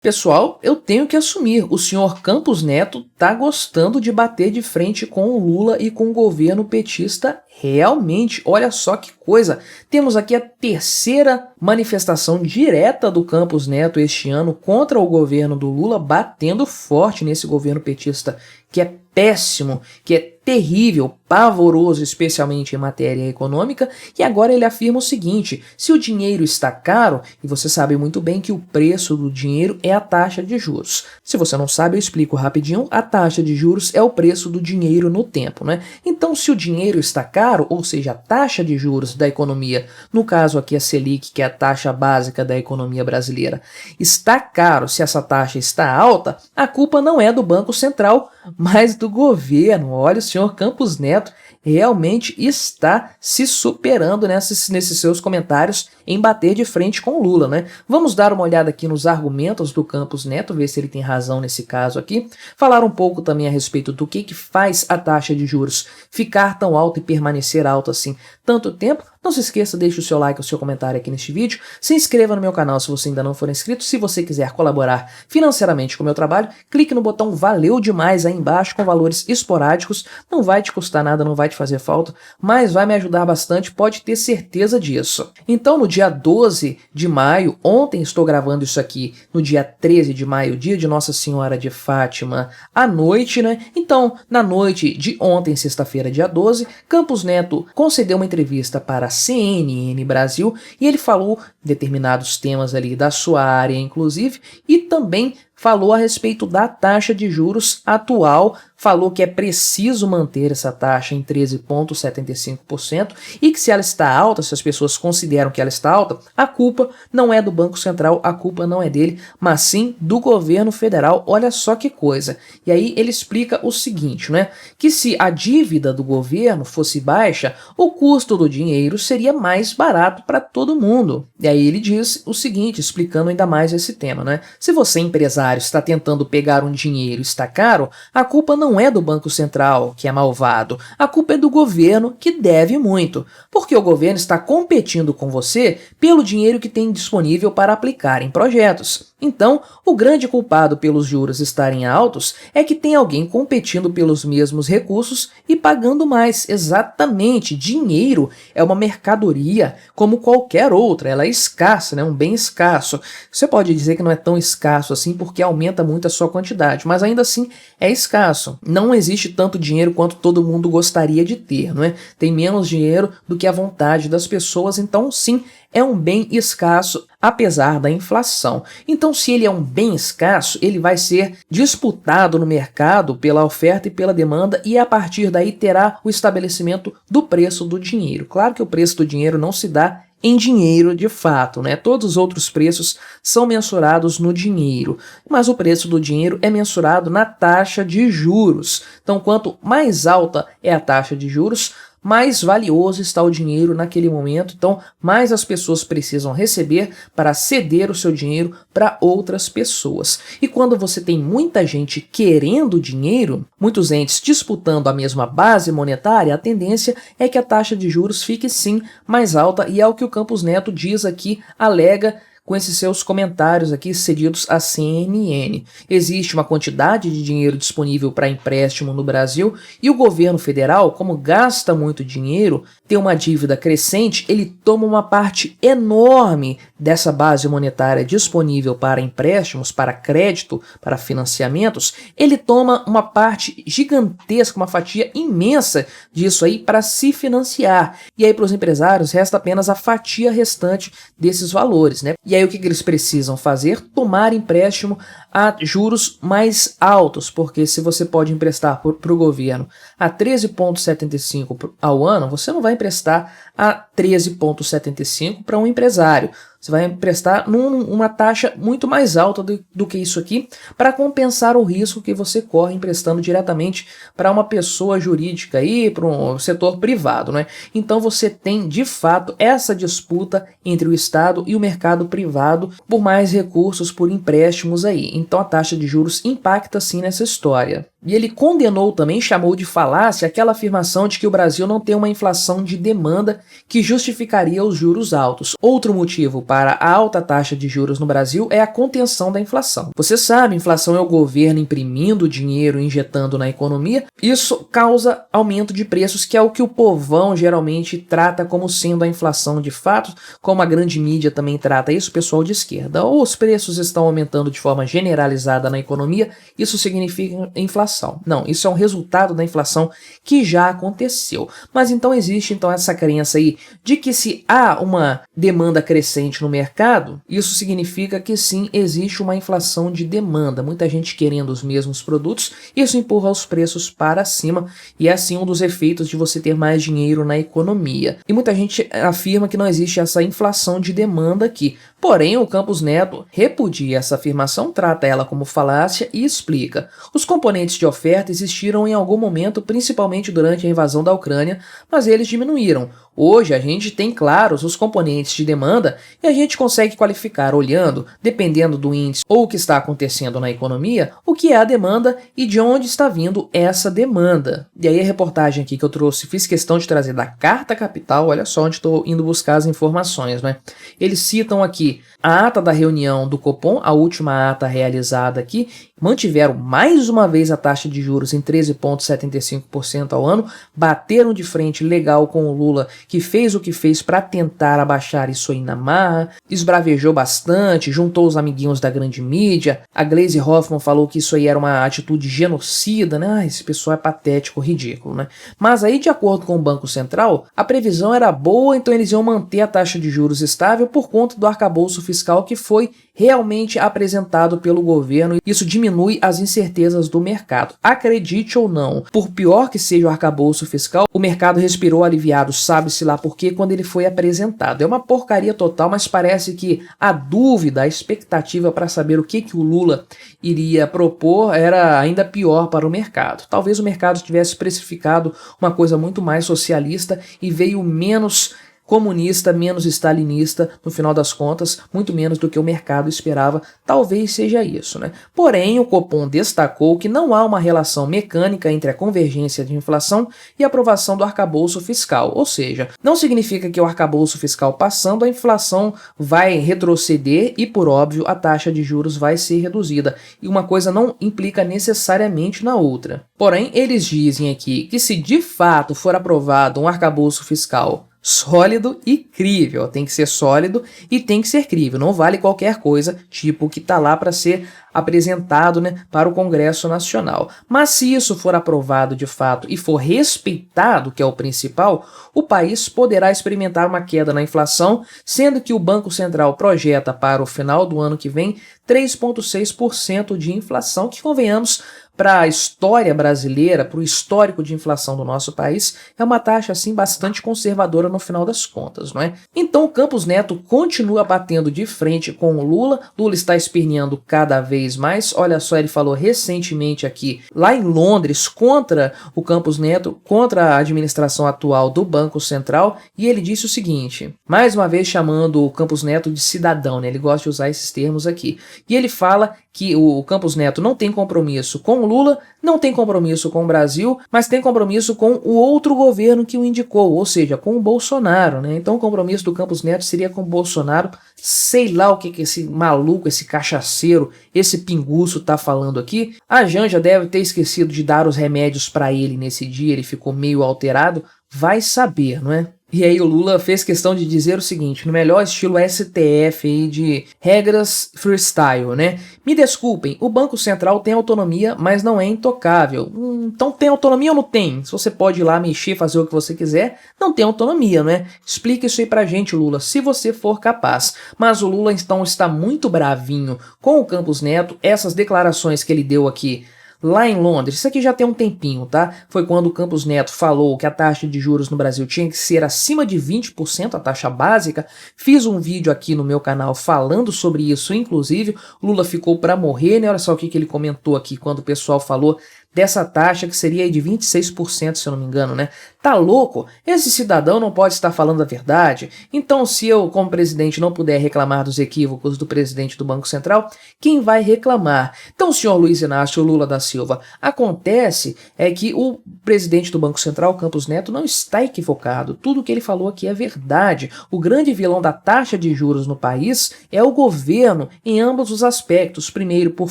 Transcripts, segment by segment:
Pessoal, eu tenho que assumir, o senhor Campos Neto tá gostando de bater de frente com o Lula e com o governo petista realmente. Olha só que coisa, temos aqui a terceira manifestação direta do Campos Neto este ano contra o governo do Lula, batendo forte nesse governo petista, que é péssimo, que é terrível, pavoroso, especialmente em matéria econômica, e agora ele afirma o seguinte: se o dinheiro está caro, e você sabe muito bem que o preço do dinheiro é a taxa de juros. Se você não sabe, eu explico rapidinho, a taxa de juros é o preço do dinheiro no tempo, né? Então, se o dinheiro está caro, ou seja, a taxa de juros da economia, no caso aqui a Selic, que é a taxa básica da economia brasileira, está caro, se essa taxa está alta, a culpa não é do Banco Central, mas do governo. Olha, o senhor Campos Neto realmente está se superando nesses seus comentários em bater de frente com o Lula, né? Vamos dar uma olhada aqui nos argumentos do Campos Neto, ver se ele tem razão nesse caso aqui. Falar um pouco também a respeito do que faz a taxa de juros ficar tão alta e permanecer alta assim tanto tempo. Não se esqueça, deixe o seu like, o seu comentário aqui neste vídeo. Se inscreva no meu canal se você ainda não for inscrito. Se você quiser colaborar financeiramente com o meu trabalho, clique no botão Valeu Demais aí embaixo com valores esporádicos. Não vai te custar nada, não vai te fazer falta, mas vai me ajudar bastante, pode ter certeza disso. Então, no dia 12 de maio, ontem estou gravando isso aqui, no dia 13 de maio, dia de Nossa Senhora de Fátima, à noite, né? Então, na noite de ontem, sexta-feira, dia 12, Campos Neto concedeu uma entrevista para a CNN Brasil e ele falou determinados temas ali da sua área, inclusive, e também falou a respeito da taxa de juros atual, falou que é preciso manter essa taxa em 13,75% e que se ela está alta, se as pessoas consideram que ela está alta, a culpa não é do Banco Central, a culpa não é dele, mas sim do governo federal. Olha só que coisa. E aí ele explica o seguinte, né? Que se a dívida do governo fosse baixa, o custo do dinheiro seria mais barato para todo mundo. E aí ele diz o seguinte, explicando ainda mais esse tema, né? Se você é empresário, está tentando pegar um dinheiro e está caro, a culpa não é do Banco Central, que é malvado, a culpa é do governo, que deve muito, porque o governo está competindo com você pelo dinheiro que tem disponível para aplicar em projetos. Então, o grande culpado pelos juros estarem altos é que tem alguém competindo pelos mesmos recursos e pagando mais. Exatamente, dinheiro é uma mercadoria como qualquer outra, ela é escassa, né? Um bem escasso. Você pode dizer que não é tão escasso assim porque aumenta muito a sua quantidade, mas ainda assim é escasso. Não existe tanto dinheiro quanto todo mundo gostaria de ter, não é? Tem menos dinheiro do que a vontade das pessoas, então sim, é um bem escasso, apesar da inflação. Então, se ele é um bem escasso, ele vai ser disputado no mercado pela oferta e pela demanda e a partir daí terá o estabelecimento do preço do dinheiro. Claro que o preço do dinheiro não se dá em dinheiro de fato, né? Todos os outros preços são mensurados no dinheiro, mas o preço do dinheiro é mensurado na taxa de juros. Então, quanto mais alta é a taxa de juros, mais valioso está o dinheiro naquele momento, então mais as pessoas precisam receber para ceder o seu dinheiro para outras pessoas. E quando você tem muita gente querendo dinheiro, muitos entes disputando a mesma base monetária, a tendência é que a taxa de juros fique sim mais alta, e é o que o Campos Neto diz aqui, alega com esses seus comentários aqui cedidos à CNN. Existe uma quantidade de dinheiro disponível para empréstimo no Brasil e o governo federal, como gasta muito dinheiro, tem uma dívida crescente, ele toma uma parte enorme dessa base monetária disponível para empréstimos, para crédito, para financiamentos, ele toma uma parte gigantesca, uma fatia imensa disso aí para se financiar. E aí para os empresários resta apenas a fatia restante desses valores, né? E aí o que eles precisam fazer? Tomar empréstimo a juros mais altos, porque se você pode emprestar para o governo a 13,75 ao ano, você não vai emprestar a 13,75 para um empresário. Você vai emprestar numa taxa muito mais alta do que isso aqui para compensar o risco que você corre emprestando diretamente para uma pessoa jurídica aí, para um setor privado, né? Então você tem de fato essa disputa entre o Estado e o mercado privado por mais recursos, por empréstimos aí. Então a taxa de juros impacta sim nessa história. E ele condenou também, chamou de falácia aquela afirmação de que o Brasil não tem uma inflação de demanda que justificaria os juros altos. Outro motivo para a alta taxa de juros no Brasil é a contenção da inflação. Você sabe, inflação é o governo imprimindo dinheiro, injetando na economia. Isso causa aumento de preços, que é o que o povão geralmente trata como sendo a inflação de fato, como a grande mídia também trata isso, o pessoal de esquerda. Ou os preços estão aumentando de forma generalizada na economia, isso significa inflação. Não, isso é um resultado da inflação que já aconteceu. Mas então existe essa crença aí de que se há uma demanda crescente no mercado, isso significa que sim, existe uma inflação de demanda, muita gente querendo os mesmos produtos, isso empurra os preços para cima e é assim um dos efeitos de você ter mais dinheiro na economia. E muita gente afirma que não existe essa inflação de demanda aqui. Porém, o Campos Neto repudia essa afirmação, trata ela como falácia e explica. Os componentes de oferta existiram em algum momento, principalmente durante a invasão da Ucrânia, mas eles diminuíram. Hoje a gente tem claros os componentes de demanda e a gente consegue qualificar olhando, dependendo do índice ou o que está acontecendo na economia, o que é a demanda e de onde está vindo essa demanda. E aí a reportagem aqui que eu trouxe, fiz questão de trazer da Carta Capital, olha só onde estou indo buscar as informações, né? Eles citam aqui a ata da reunião do Copom, a última ata realizada aqui, mantiveram mais uma vez a taxa de juros em 13,75% ao ano, bateram de frente legal com o Lula, que fez o que fez para tentar abaixar isso aí na marra, esbravejou bastante, juntou os amiguinhos da grande mídia, a Gleisi Hoffmann falou que isso aí era uma atitude genocida, né? Esse pessoal é patético, ridículo, né? Mas aí, de acordo com o Banco Central, a previsão era boa, então eles iam manter a taxa de juros estável por conta do arcabouço fiscal que foi realmente apresentado pelo governo. Isso diminui as incertezas do mercado. Acredite ou não, por pior que seja o arcabouço fiscal, o mercado respirou aliviado, sabe-se lá por quê, quando ele foi apresentado. É uma porcaria total, mas parece que a dúvida, a expectativa para saber o que o Lula iria propor era ainda pior para o mercado. Talvez o mercado tivesse precificado uma coisa muito mais socialista e veio menos comunista, menos stalinista, no final das contas, muito menos do que o mercado esperava, talvez seja isso, né? Porém, o Copom destacou que não há uma relação mecânica entre a convergência de inflação e a aprovação do arcabouço fiscal, ou seja, não significa que o arcabouço fiscal passando, a inflação vai retroceder e, por óbvio, a taxa de juros vai ser reduzida, e uma coisa não implica necessariamente na outra. Porém, eles dizem aqui que se de fato for aprovado um arcabouço fiscal sólido e crível, tem que ser sólido e tem que ser crível, não vale qualquer coisa, tipo que tá lá para ser apresentado, né, para o Congresso Nacional. Mas se isso for aprovado de fato e for respeitado, que é o principal, o país poderá experimentar uma queda na inflação, sendo que o Banco Central projeta para o final do ano que vem 3,6% de inflação, que convenhamos, para a história brasileira, para o histórico de inflação do nosso país, é uma taxa assim bastante conservadora no final das contas, não é? Então o Campos Neto continua batendo de frente com o Lula, Lula está esperneando cada vez mais, olha só, ele falou recentemente aqui, lá em Londres, contra o Campos Neto, contra a administração atual do Banco Central, e ele disse o seguinte, mais uma vez chamando o Campos Neto de cidadão, né? Ele gosta de usar esses termos aqui, e ele fala que o Campos Neto não tem compromisso com o Lula, não tem compromisso com o Brasil, mas tem compromisso com o outro governo que o indicou, ou seja, com o Bolsonaro, né? Então o compromisso do Campos Neto seria com o Bolsonaro, sei lá o que esse maluco, esse cachaceiro, esse pinguço tá falando aqui. A Janja deve ter esquecido de dar os remédios para ele nesse dia, ele ficou meio alterado, vai saber, não é? E aí o Lula fez questão de dizer o seguinte, no melhor estilo STF aí de regras freestyle, né? Me desculpem, o Banco Central tem autonomia, mas não é intocável. Então tem autonomia ou não tem? Se você pode ir lá mexer, fazer o que você quiser, não tem autonomia, né? Explica isso aí pra gente, Lula, se você for capaz. Mas o Lula então está muito bravinho com o Campos Neto, essas declarações que ele deu aqui lá em Londres, isso aqui já tem um tempinho, tá? Foi quando o Campos Neto falou que a taxa de juros no Brasil tinha que ser acima de 20%, a taxa básica. Fiz um vídeo aqui no meu canal falando sobre isso, inclusive. Lula ficou para morrer, né? Olha só o que ele comentou aqui quando o pessoal falou dessa taxa que seria aí de 26%, se eu não me engano, né? Tá louco? Esse cidadão não pode estar falando a verdade? Então, se eu, como presidente, não puder reclamar dos equívocos do presidente do Banco Central, quem vai reclamar? Então, senhor Luiz Inácio Lula da Silva, acontece é que o presidente do Banco Central, Campos Neto, não está equivocado. Tudo que ele falou aqui é verdade. O grande vilão da taxa de juros no país é o governo, em ambos os aspectos. Primeiro, por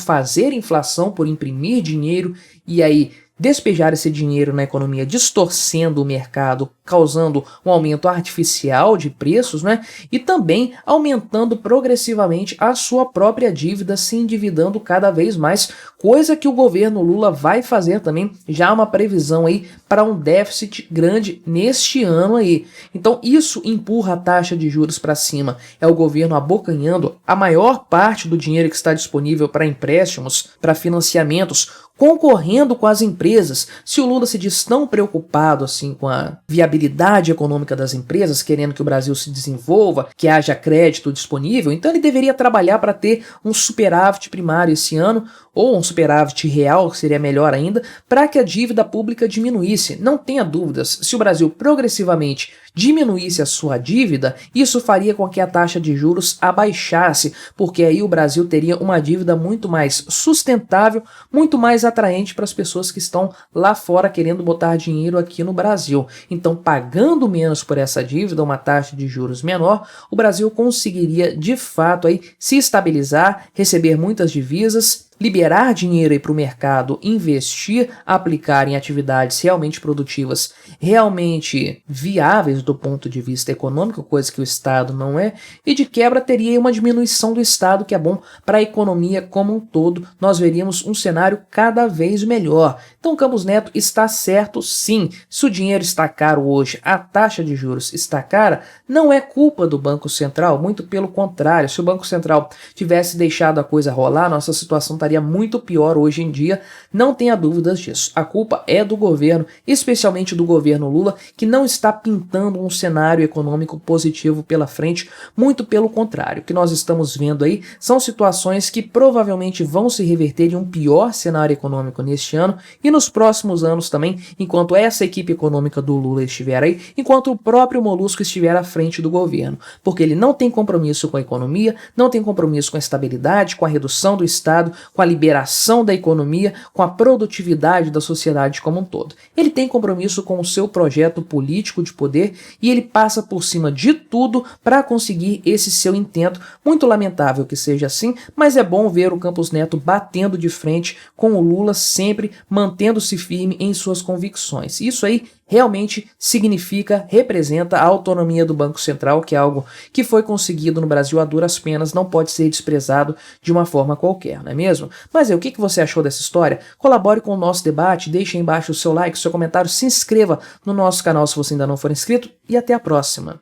fazer inflação, por imprimir dinheiro e aí despejar esse dinheiro na economia, distorcendo o mercado, causando um aumento artificial de preços, né? E também aumentando progressivamente a sua própria dívida, se endividando cada vez mais, coisa que o governo Lula vai fazer também, já há uma previsão aí para um déficit grande neste ano aí. Então isso empurra a taxa de juros para cima. É o governo abocanhando a maior parte do dinheiro que está disponível para empréstimos, para financiamentos, concorrendo com as empresas. Se o Lula se diz tão preocupado assim com a viabilidade econômica das empresas, querendo que o Brasil se desenvolva, que haja crédito disponível, então ele deveria trabalhar para ter um superávit primário esse ano, ou um superávit real, que seria melhor ainda, para que a dívida pública diminuísse. Não tenha dúvidas, se o Brasil progressivamente diminuísse a sua dívida, isso faria com que a taxa de juros abaixasse, porque aí o Brasil teria uma dívida muito mais sustentável, muito mais atraente para as pessoas que estão lá fora querendo botar dinheiro aqui no Brasil. Então, pagando menos por essa dívida, uma taxa de juros menor, o Brasil conseguiria de fato aí se estabilizar, receber muitas divisas, liberar dinheiro para o mercado, investir, aplicar em atividades realmente produtivas, realmente viáveis do ponto de vista econômico, coisa que o Estado não é, e de quebra teria uma diminuição do Estado, que é bom para a economia como um todo. Nós veríamos um cenário cada vez melhor. Então Campos Neto está certo sim. Se o dinheiro está caro hoje, a taxa de juros está cara, não é culpa do Banco Central, muito pelo contrário. Se o Banco Central tivesse deixado a coisa rolar, nossa situação estaria muito pior hoje em dia, não tenha dúvidas disso. A culpa é do governo, especialmente do governo Lula, que não está pintando um cenário econômico positivo pela frente, muito pelo contrário. O que nós estamos vendo aí são situações que provavelmente vão se reverter em um pior cenário econômico neste ano e nos próximos anos também, enquanto essa equipe econômica do Lula estiver aí, enquanto o próprio Molusco estiver à frente do governo, porque ele não tem compromisso com a economia, não tem compromisso com a estabilidade, com a redução do Estado, com a liberação da economia, com a produtividade da sociedade como um todo. Ele tem compromisso com o seu projeto político de poder e ele passa por cima de tudo para conseguir esse seu intento. Muito lamentável que seja assim, mas é bom ver o Campos Neto batendo de frente com o Lula, sempre mantendo-se firme em suas convicções. Isso aí realmente significa, representa a autonomia do Banco Central, que é algo que foi conseguido no Brasil a duras penas, não pode ser desprezado de uma forma qualquer, não é mesmo? Mas aí, o que você achou dessa história? Colabore com o nosso debate, deixe aí embaixo o seu like, o seu comentário, se inscreva no nosso canal se você ainda não for inscrito e até a próxima.